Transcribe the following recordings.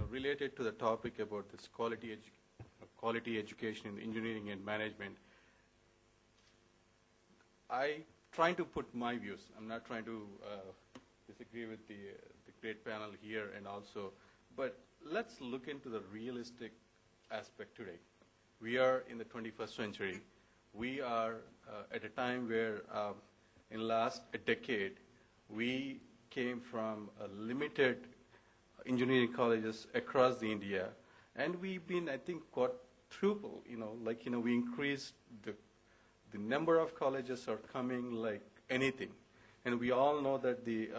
related to the topic about this quality education in engineering and management, I trying to put my views. I'm not trying to disagree with the great panel here and also, but let's look into the realistic aspect today. We are in the 21st century. We are at a time where in the last decade, we came from a limited engineering colleges across the India, and we've been, I think, quadruple, we increased the number of colleges are coming like anything. And we all know that the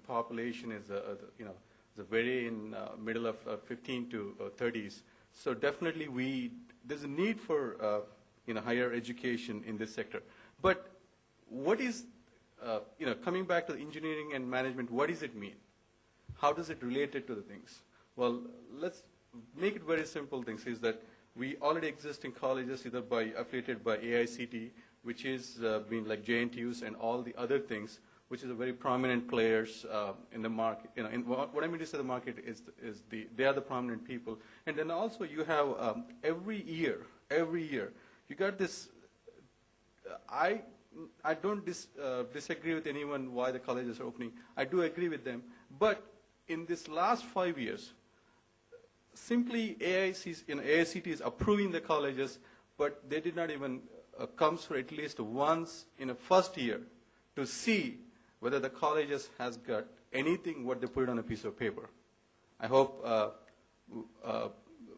population is, the very in middle of 15 to 30s. So definitely there's a need for, higher education in this sector. But what is, coming back to the engineering and management, what does it mean? How does it relate it to the things? Well, let's make it very simple things is that we already exist in colleges either affiliated by AICT, which is being like JNTUs and all the other things, which is a very prominent players in the market. What I mean to say the market is they are the prominent people. And then also you have every year, you got this, I don't disagree with anyone why the colleges are opening. I do agree with them. But in this last 5 years, simply AICT is approving the colleges, but they did not even come for at least once in a first year to see whether the colleges has got anything what they put on a piece of paper. I hope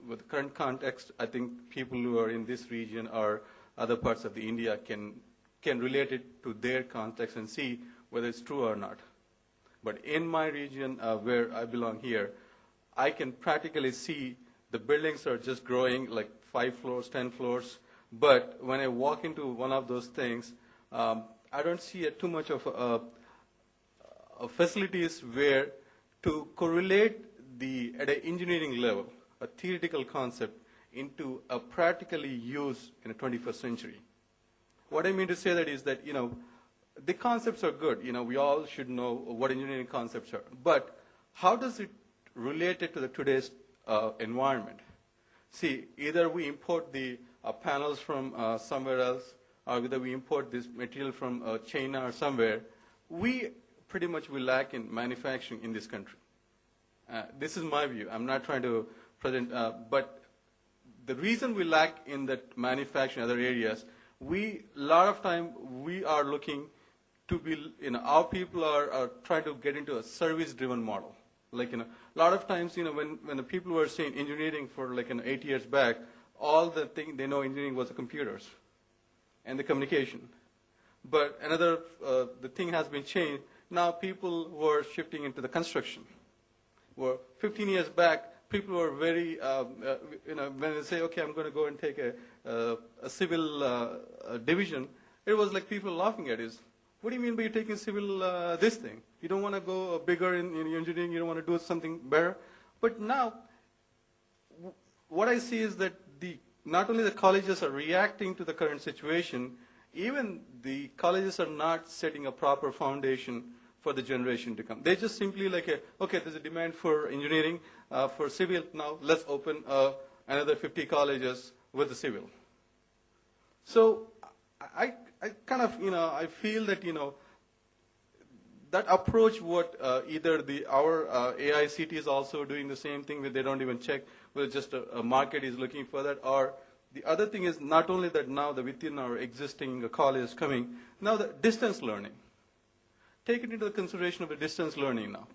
with the current context, I think people who are in this region or other parts of the India can relate it to their context and see whether it's true or not. But in my region where I belong here, I can practically see the buildings are just growing like 5 floors, 10 floors. But when I walk into one of those things, I don't see too much of facilities where to correlate at an engineering level, a theoretical concept, into a practically use in the 21st century. What I mean to say that is that, the concepts are good. We all should know what engineering concepts are. But how does it relate it to today's environment? See, either we import the panels from somewhere else, or whether we import this material from China or somewhere, we pretty much will lack in manufacturing in this country. This is my view. I'm not trying to present, but the reason we lack in that manufacturing in other areas, a lot of time we are looking to be, our people are trying to get into a service-driven model. Like, a lot of times, when the people were saying engineering for 8 years back, all the thing they know engineering was the computers and the communication. But the thing has been changed. Now people were shifting into the construction. Where 15 years back, people were very, when they say, okay, I'm going to go and take a civil division, it was like people laughing at it. What do you mean by you taking civil this thing? You don't want to go bigger in engineering, you don't want to do something better? But now, what I see is that not only the colleges are reacting to the current situation, even the colleges are not setting a proper foundation for the generation to come. They just simply okay, there's a demand for engineering, for civil, now let's open another 50 colleges with the civil. So I kind of, I feel that, that approach what either our AICT is also doing the same thing where they don't even check whether just a market is looking for that, or the other thing is not only that now within our existing college is coming, now the distance learning. Take it into the consideration of the distance learning now,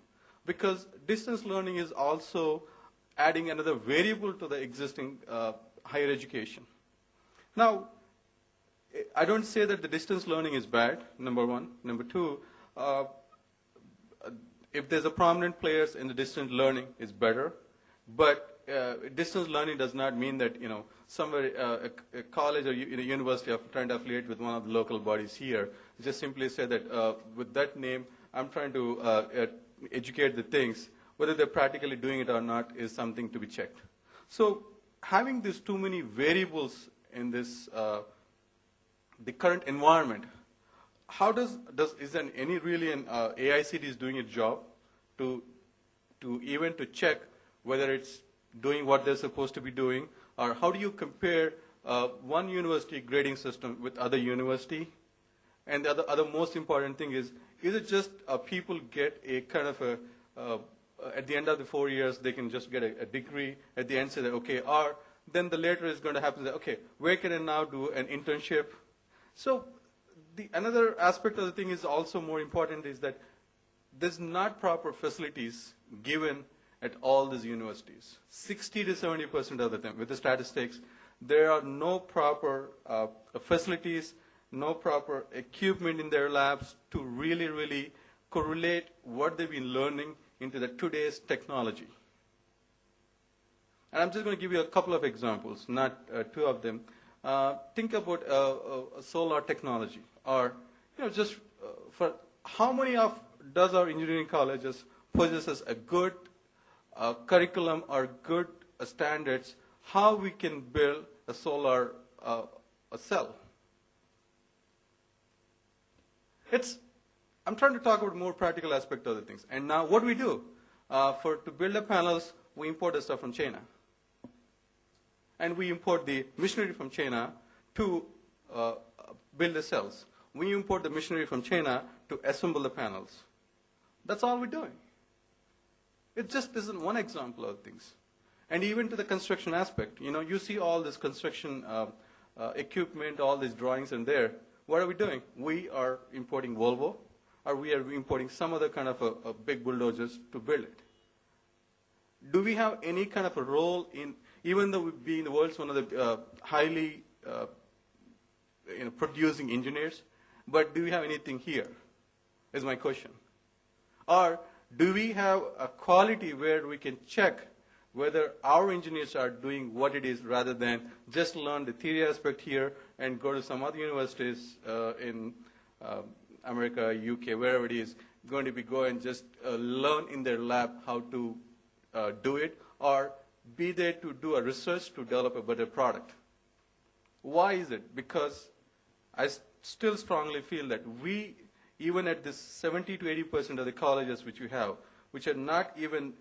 because distance learning is also adding another variable to the existing higher education. Now, I don't say that the distance learning is bad, number one. Number two, if there's a prominent players in the distance learning, it's better. But distance learning does not mean that, somewhere a college or a university are trying to affiliate with one of the local bodies here. Just simply say that with that name, I'm trying to educate the things. Whether they're practically doing it or not is something to be checked. So having these too many variables in this the current environment, how is there any really AICT is doing its job to check whether it's doing what they're supposed to be doing? Or how do you compare one university grading system with other university? And the other most important thing is it just people get a kind of at the end of the 4 years, they can just get a degree. At the end, say that, okay, or then the later is going to happen that, okay, where can I now do an internship? So another aspect of the thing is also more important is that there's not proper facilities given at all these universities. 60 to 70% of the time, with the statistics, there are no proper facilities, no proper equipment in their labs to really, really correlate what they've been learning into the today's technology. And I'm just going to give you a couple of examples, not two of them. Think about solar technology, or just for how many of does our engineering colleges possesses a good curriculum or good standards how we can build a solar a cell. I'm trying to talk about more practical aspect of the things. And now what do we do? To build the panels, we import the stuff from China. And we import the machinery from China to build the cells. We import the machinery from China to assemble the panels. That's all we're doing. It just isn't one example of things. And even to the construction aspect, you see all this construction equipment, all these drawings in there. What are we doing? We are importing Volvo, or we are importing some other kind of a big bulldozers to build it. Do we have any kind of a role in, even though we being the world's one of the highly producing engineers, but do we have anything here, is my question. Or do we have a quality where we can check whether our engineers are doing what it is rather than just learn the theory aspect here and go to some other universities in America, UK, wherever it is, going to be go and just learn in their lab how to do it, or be there to do a research to develop a better product. Why is it? Because I still strongly feel that we, even at this 70 to 80% of the colleges which we have, which are not even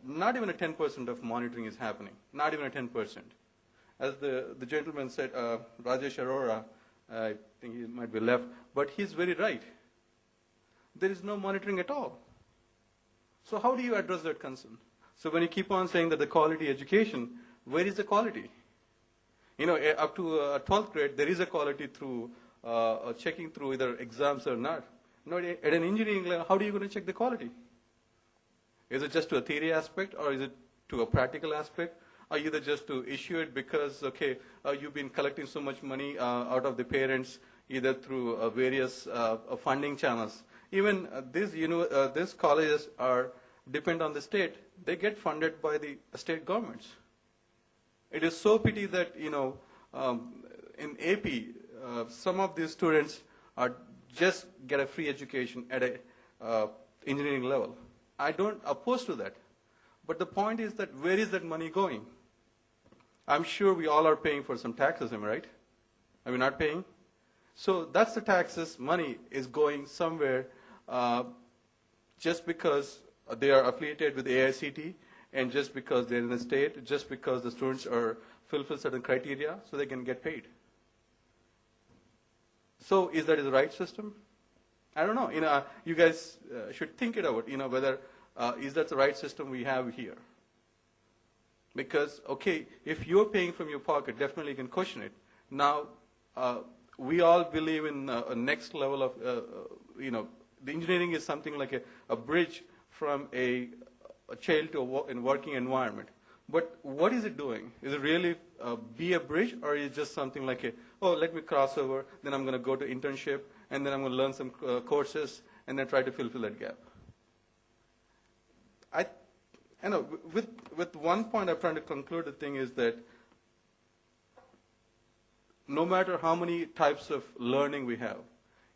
a 10% of monitoring is happening, not even a 10%. As the gentleman said, Rajesh Arora, I think he might be left, but he's very right. There is no monitoring at all. So how do you address that concern? So when you keep on saying that the quality education, where is the quality? Up to 12th grade, there is a quality through checking through either exams or not. At an engineering level, how are you going to check the quality? Is it just to a theory aspect, or is it to a practical aspect? Or either just to issue it because, okay, you've been collecting so much money out of the parents, either through various funding channels. Even these colleges depend on the state. They get funded by the state governments. It is so pity that, in AP, some of these students just get a free education at a engineering level. I don't oppose to that. But the point is that where is that money going? I'm sure we all are paying for some taxes, am I right? Are we not paying? So that's the taxes. Money is going somewhere just because they are affiliated with AICT, and just because they're in the state, just because the students are fulfill certain criteria, so they can get paid. So is that the right system? I don't know. You guys should think it out. Whether is that the right system we have here? Because if you're paying from your pocket, definitely you can question it. Now, we all believe in a next level of the engineering is something like a bridge from a child to a working environment. But what is it doing? Is it really be a bridge, or is it just something like let me cross over, then I'm going to go to internship, and then I'm going to learn some courses, and then try to fulfill that gap? With one point I'm trying to conclude the thing is that no matter how many types of learning we have,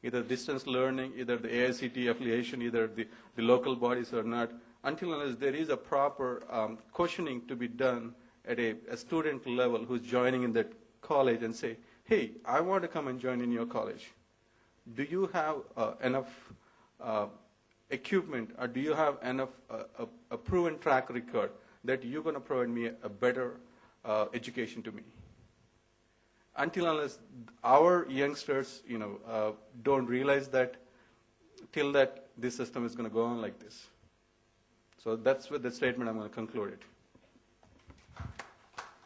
either distance learning, either the AICT affiliation, either the local bodies or not, until unless there is a proper questioning to be done at a student level who's joining in that college and say, hey, I want to come and join in your college. Do you have enough equipment, or do you have enough a proven track record that you're going to provide me a better education to me. Until unless our youngsters, don't realize that, till that this system is going to go on like this. So that's with the statement I'm going to conclude it.